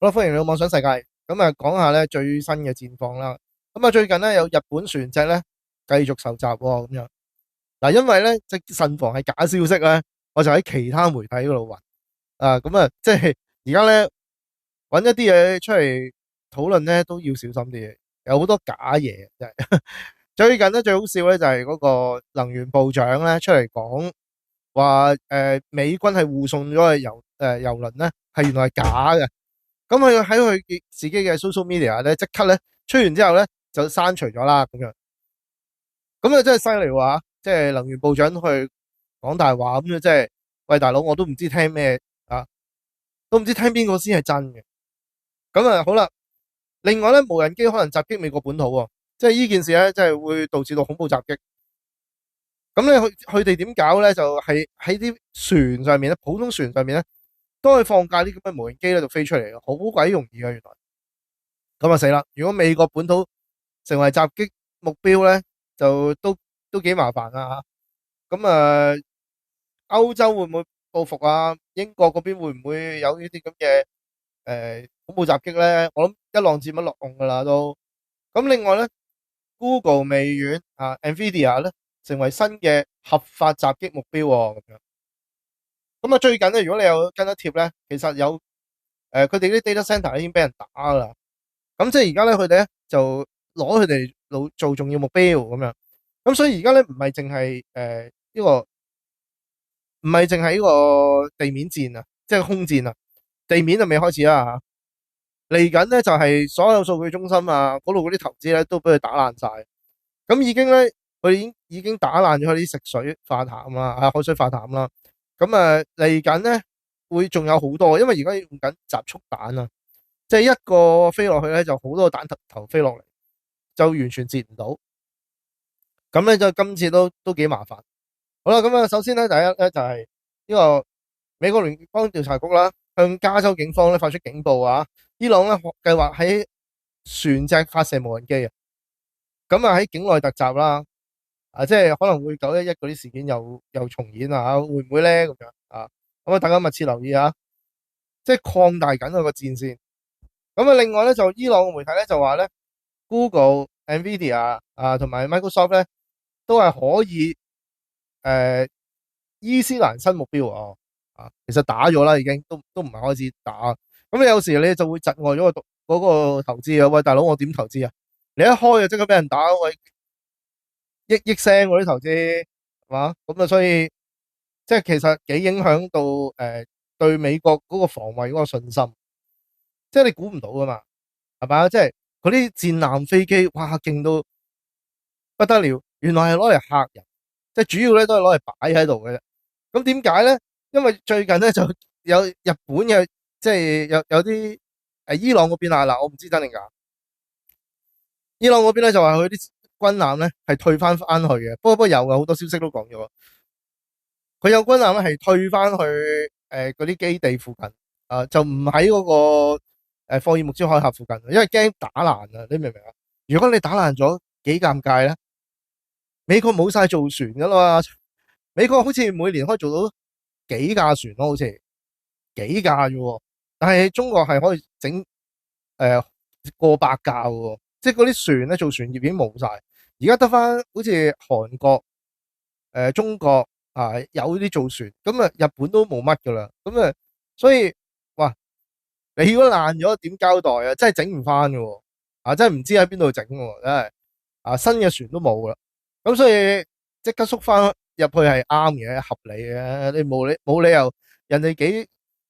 好啦，歡迎嚟到妄想世界。咁啊，講下咧最新嘅戰況啦。咁啊，最近咧有日本船隻咧繼續受襲喎，咁樣嗱，因為咧即慎防係假消息咧，我就喺其他媒體嗰度揾咁啊，即係而家咧揾一啲嘢出嚟討論咧都要小心啲嘅，有好多假嘢，真係。最近咧最好笑咧就係嗰個能源部長咧出嚟講話，美軍係護送咗嘅油輪咧係原來係假嘅。咁佢喺佢自己嘅 social media 咧，即刻咧吹完之後咧就刪除咗啦，咁樣。咁啊真係犀利喎，即係能源部長去講大話，咁樣即係，喂大佬，我都唔知聽咩啊，都唔知聽邊個先係真嘅。咁啊好啦，另外咧無人機可能襲擊美國本土喎，即係呢件事咧，即係會導致到恐怖襲擊。咁咧佢哋點搞咧？就係喺啲船上面咧，普通船上面咧，都可以放假啲咁嘅無人機咧就飛出嚟，好鬼容易啊！原來咁啊死啦！如果美國本土成為襲擊目標咧，就都幾麻煩啊！咁啊，歐洲會唔會報復啊？英國嗰邊會唔會有呢啲咁嘅恐怖襲擊咧？我諗一浪接一浪噶啦都。咁另外咧，Google 微軟Nvidia 咧成為新嘅合法襲擊目標喎，咁樣。咁啊，最近咧，如果你有跟得貼咧，其實有佢哋啲 data center 已經俾人打啦。咁即係而家咧，佢哋咧就攞佢哋做重要目標咁樣。咁所以而家咧唔係淨係呢個，唔係淨係呢個地面戰啊，即係空戰啊，地面就未開始啦嚇。嚟緊咧就係所有數據中心啊，嗰度嗰啲投資咧都俾佢打爛晒。咁已經咧，佢已經打爛咗佢啲食水化淡啦，海水化淡啦。咁啊嚟緊咧會仲有好多，因為而家用緊集束彈啊，即係一個飛落去咧就好多個彈頭飛落嚟，就完全截唔到。咁咧就今次都幾麻煩。好啦，咁啊首先咧第一咧就係呢個美國聯邦調查局啦，向加州警方咧發出警報啊，伊朗咧計劃喺船隻發射無人機啊，咁啊喺境內突襲啦，即係可能會911嗰啲事件又重演啊，會唔會咧咁樣啊？咁啊大家密切留意啊，即係擴大緊嗰個戰線。咁啊另外咧就伊朗嘅媒體咧就話咧，Google、Nvidia 同埋 Microsoft 咧都係可以伊斯蘭新目標其實打咗啦，已經都唔係開始打。咁你有時你就會窒礙咗嗰個投資啊！喂，大佬，我點投資啊？你一開就即刻俾人打，喂，億聲嗰啲投資係嘛？咁啊，所以即係其實幾影響到對美國嗰個防衛嗰個信心，即係你估唔到噶嘛，係咪啊？即係嗰啲戰艦飛機，哇，勁到不得了，原來係攞嚟嚇人，即係主要咧都係攞嚟擺喺度嘅啫。咁點解咧？因為最近咧就有日本嘅，即係有啲伊朗嗰邊啊，嗱，我唔知真定假。伊朗嗰邊咧就話佢啲軍艦咧係退翻去嘅，不過有嘅，好多消息都講咗，佢有軍艦咧係退翻去嗰啲基地附近就唔喺嗰個霍爾木茲海峽附近，因為驚打爛啊，你明唔明啊？如果你打爛咗，幾尷尬咧？美國冇晒造船噶啦嘛，美國好似每年可以做到幾架船咯，好似幾架啫喎，但係中國係可以整過百架喎，即係嗰啲船咧做船業已經冇晒，而家得翻好似韓國、中國有啲造船，咁啊日本都冇乜噶啦，咁啊所以哇，你如果爛咗點交代啊？真係整唔翻噶喎，真係唔知喺邊度整喎，真係新嘅船都冇啦，咁所以即刻縮翻入去係啱嘅，合理嘅，你冇理由人哋幾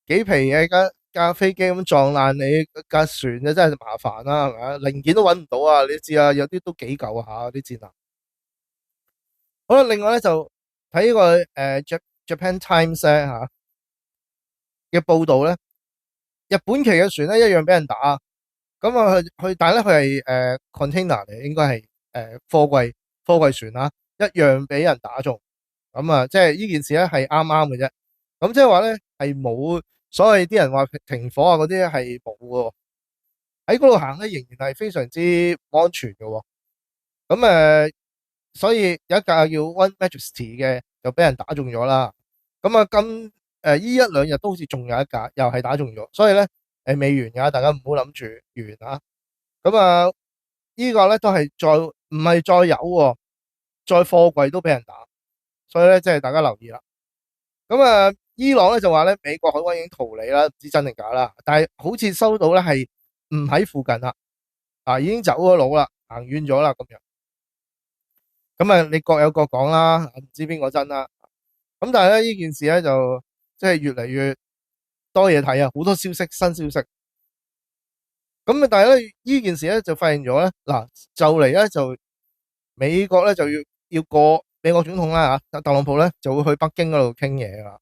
皮嘅架飛機咁撞爛你架船就真係麻煩啦，係咪啊？零件都揾唔到啊！你知啊，有啲都幾舊下啲戰艦。好啦，另外咧就睇呢個Japan Times 咧嘅報道咧，日本旗嘅船咧一樣俾人打，咁啊但係咧佢係container 嚟，應該係貨櫃船啦，一樣俾人打中。咁啊，即係呢件事咧係啱啱嘅啫。咁即係話咧係冇所謂啲人話停火嗰啲係冇嘅，喺嗰度行咧仍然係非常之安全嘅。咁所以有一架叫 One Majesty 嘅就俾人打中咗啦。咁啊呢一兩日都好似仲有一架又係打中咗，所以咧未完㗎，大家唔好諗住完啊。咁啊，呢個咧都係再唔係再有喎，再貨櫃都俾人打，所以咧即係大家留意啦。咁啊，伊朗咧就話咧美國海軍已經逃離啦，唔知真定假啦。但係好似收到咧係唔喺附近啦，啊已經走咗佬啦，行遠咗啦咁樣。咁啊，你各有各講啦，唔知邊個真啦。咁但係咧呢件事咧就即係越嚟越多嘢睇啊，好多消息新消息。咁啊，但係咧呢件事咧就發現咗咧，嗱就嚟咧就美國咧就要過美國總統啦嚇，特朗普咧就會去北京嗰度傾嘢噶。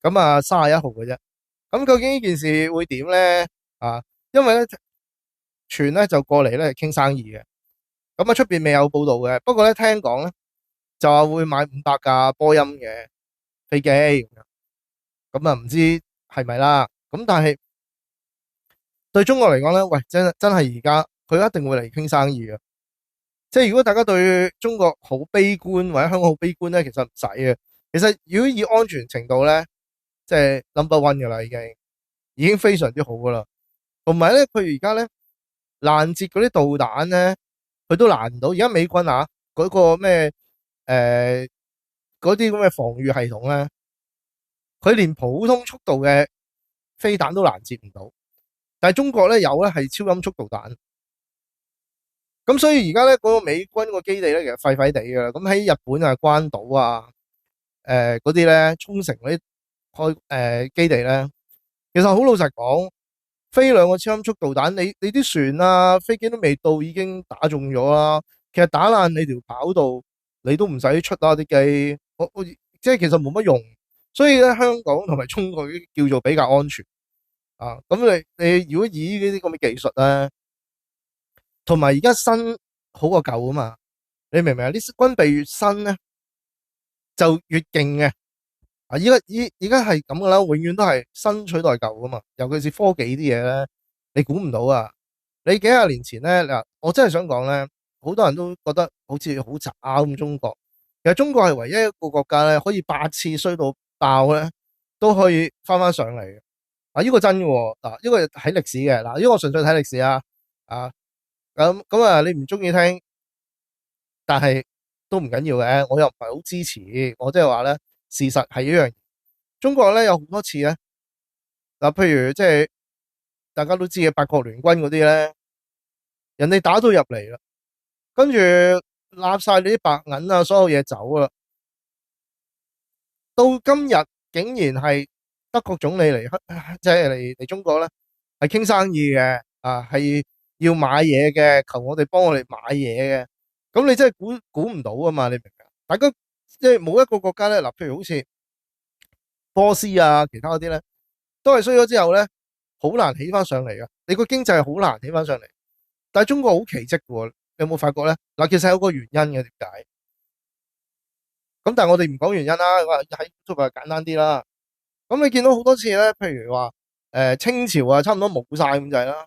咁啊31號嘅啫。咁究竟呢件事會點咧？啊，因為咧傳咧就過嚟咧傾生意嘅。咁啊出邊未有報道嘅，不過咧聽講咧就話會買500架波音嘅飛機咁樣。咁啊唔知係咪啦？咁但係對中國嚟講咧，喂真係而家佢一定會嚟傾生意嘅。即係如果大家對中國好悲觀或者香港好悲觀咧，其實唔使嘅。其實如果以安全程度咧，即係 number one 噶啦，已經非常之好噶啦。同埋咧，佢而家咧攔截嗰啲導彈咧，佢都攔唔到。而家美軍啊，嗰個咩嗰啲咁嘅防禦系統咧，佢連普通速度嘅飛彈都攔截唔到。但係中國咧有咧係超音速導彈。咁所以而家咧嗰個美軍個基地咧其實廢廢地噶啦。咁喺日本啊關島啊嗰啲咧沖繩嗰啲基地咧，其實好老實講，飛兩個超音速導彈，你啲船啊飛機都未到已經打中咗啦。其實打爛你條跑道，你都唔使出啦啲機，我即係其實冇乜用。所以咧香港同埋中國叫做比較安全啊。咁你如果以呢啲咁嘅技術咧，同埋而家新好過舊啊嘛，你明唔明啊？啲軍備越新咧就越勁嘅。啊！而家係咁噶啦，永遠都係新取代舊噶嘛。尤其是科技啲嘢咧，你估唔到啊！你幾廿年前咧，嗱，我真係想講咧，好多人都覺得好似好渣咁。中國其實中國係唯一一個國家咧，可以8次衰到爆咧，都可以翻上嚟嘅。啊，呢個真嘅喎。嗱，呢個睇歷史嘅。嗱，呢個我純粹睇歷史啊。啊，咁啊，你唔中意聽，但係都唔緊要嘅。我又唔係好支持，我即係話咧，事實係一樣。中國咧有好多次咧，嗱，譬如即係大家都知嘅八國聯軍嗰啲咧，人哋打到入嚟啦，跟住納晒你啲白銀啊，所有嘢走啦。到今日竟然係德國總理嚟，即係嚟中國咧，係傾生意嘅，啊，係要買嘢嘅，求我哋幫我哋買嘢嘅。咁你真係估唔到啊嘛？你明唔明啊？大家即係冇一個國家咧，嗱，譬如好似波斯啊，其他嗰啲咧，都係衰咗之後咧，好難起翻上嚟噶。你個經濟係好難起翻上嚟，但係中國好奇蹟喎。你有冇發覺咧？嗱，其實有個原因嘅，點解？咁但係我哋唔講原因啦，我喺 YouTube 簡單啲啦。咁你見到好多次咧，譬如話清朝啊，差唔多冇晒咁滯啦。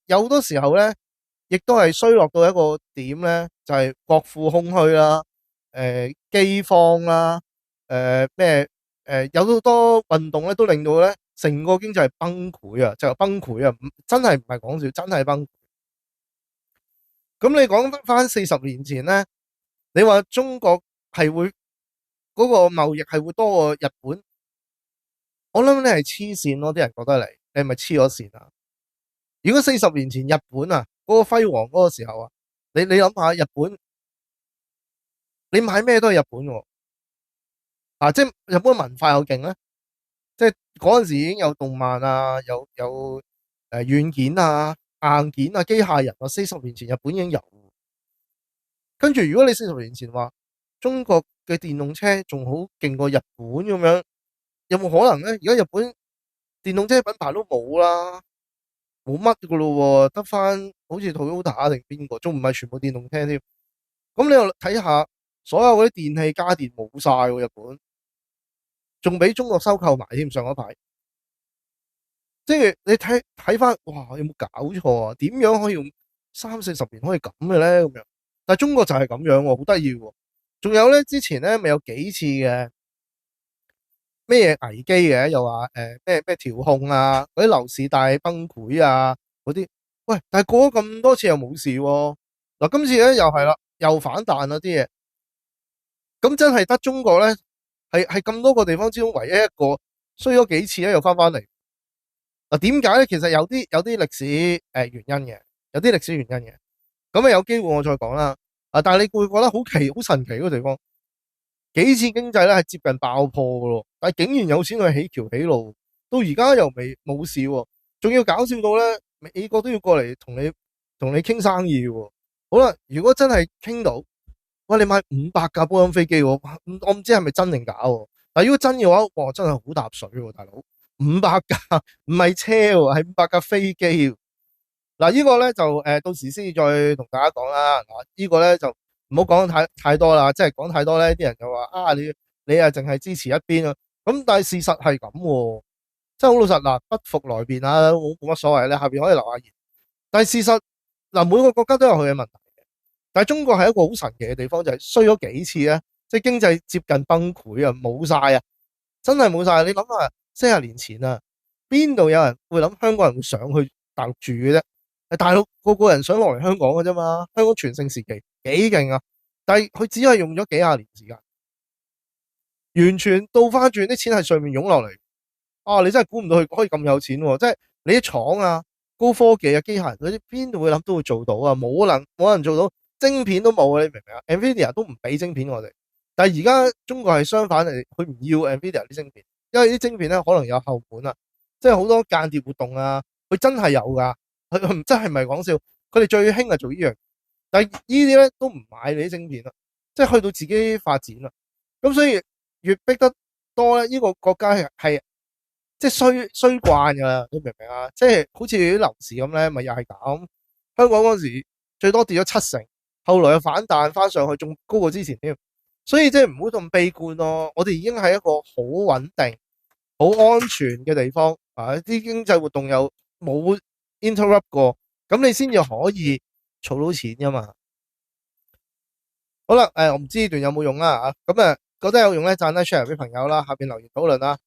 有好多時候咧，亦都係衰落到一個點咧，就係國庫空虛啦，饑荒啦，咩有好多運動咧，都令到咧成個經濟係崩潰啊，就係崩潰啊，真係唔係講笑，真係崩潰。咁你講翻40年前咧，你話中國係會嗰個貿易係會多過日本，我諗你係黐線咯，啲人覺得你係咪黐咗線啊？如果40年前日本啊嗰個輝煌嗰個時候啊，你諗下日本，你買咩都係日本喎。啊，即係日本文化又勁咧，即係嗰陣時已經有動漫啊，有軟件啊、硬件啊、機械人啊。40年前日本已經有。跟住如果你40年前話中國嘅電動車仲好勁過日本咁樣，有冇可能咧？而家日本電動車品牌都冇啦，冇乜噶咯喎，得翻好似 Toyota 定邊個，仲唔係全部電動車添。咁你又睇下所有嗰啲電器家電冇晒喎，日本仲俾中國收購埋添。上一排即係你睇翻，哇，有冇搞錯啊？點樣可以用30-40年可以咁嘅咧？咁樣，但係中國就係咁樣喎，好得意喎。仲有咧，之前咧咪有幾次嘅咩危機嘅，又話咩調控啊，嗰啲樓市大崩潰啊嗰啲，喂，但係過咗咁多次又冇事喎。嗱，今次咧又係啦，又反彈啦啲嘢，咁真係得中國咧係咁多個地方之中唯一一個衰咗幾次咧又翻嚟。嗱，點解咧？其實有啲歷史原因嘅，有啲歷史原因嘅。咁啊有機會我再講啦。但係你會覺得好神奇嗰個地方，幾次經濟咧係接近爆破噶咯，但係竟然有錢去起橋起路，到而家又未冇事喎，仲要搞笑到咧美國都要過嚟同你傾生意喎。好啦，如果真係傾到，喂，你買500架波音飛機喎，我唔知係咪真定假喎。但係如果真嘅話，哇，真係好搭水喎，大佬，500架唔係車喎，係500架飛機。嗱，呢個咧就到時先再同大家講啦。嗱，呢個咧就唔好講太多啦，即係講太多咧，啲人就話啊，你啊淨係支持一邊啊。咁但係事實係咁喎，即係好老實嗱，不服來辯啊，冇乜所謂咧，下邊可以留下言。但係事實嗱，每個國家都有佢嘅問題嘅，但係中國係一個好神奇嘅地方，就係衰咗幾次咧，即係經濟接近崩潰啊，冇晒啊，真係冇晒。你諗下，40年前啊，邊度有人會諗香港人會上去大陸住嘅啫？大陸個人想落嚟香港嘅啫嘛，香港全盛時期幾勁啊！但係佢只係用咗幾廿年時間，完全倒翻轉，啲錢係上面湧落嚟。啊，你真係估唔到佢可以咁有錢喎！即係你啲廠啊、高科技啊、機械人嗰啲，邊度會諗到會做到啊？冇人做到，晶片都冇啊！你明唔明啊？Nvidia 都唔俾晶片我哋，但係而家中國係相反嚟，佢唔要 Nvidia 啲晶片，因為啲晶片咧可能有後門啊，即係好多間諜活動啊，佢真係有噶。佢真係唔係講笑，佢哋最興係做呢樣，但係呢啲咧都唔買你啲晶片啦，即係去到自己發展啦。咁所以越逼得多咧，呢個國家係即係衰慣噶啦，你明唔明啊？即係好似啲樓市咁咧，咪又係咁。香港嗰陣時最多跌咗7成，後來又反彈翻上去，仲高過之前添。所以即係唔好咁悲觀咯。我哋已經係一個好穩定、好安全嘅地方啊！啲經濟活動又冇interrupt 過，咁你先至可以儲到錢噶嘛。好啦，我唔知呢段有冇用啦，咁覺得有用咧，讚啦 share 俾朋友啦，下邊留言討論啦。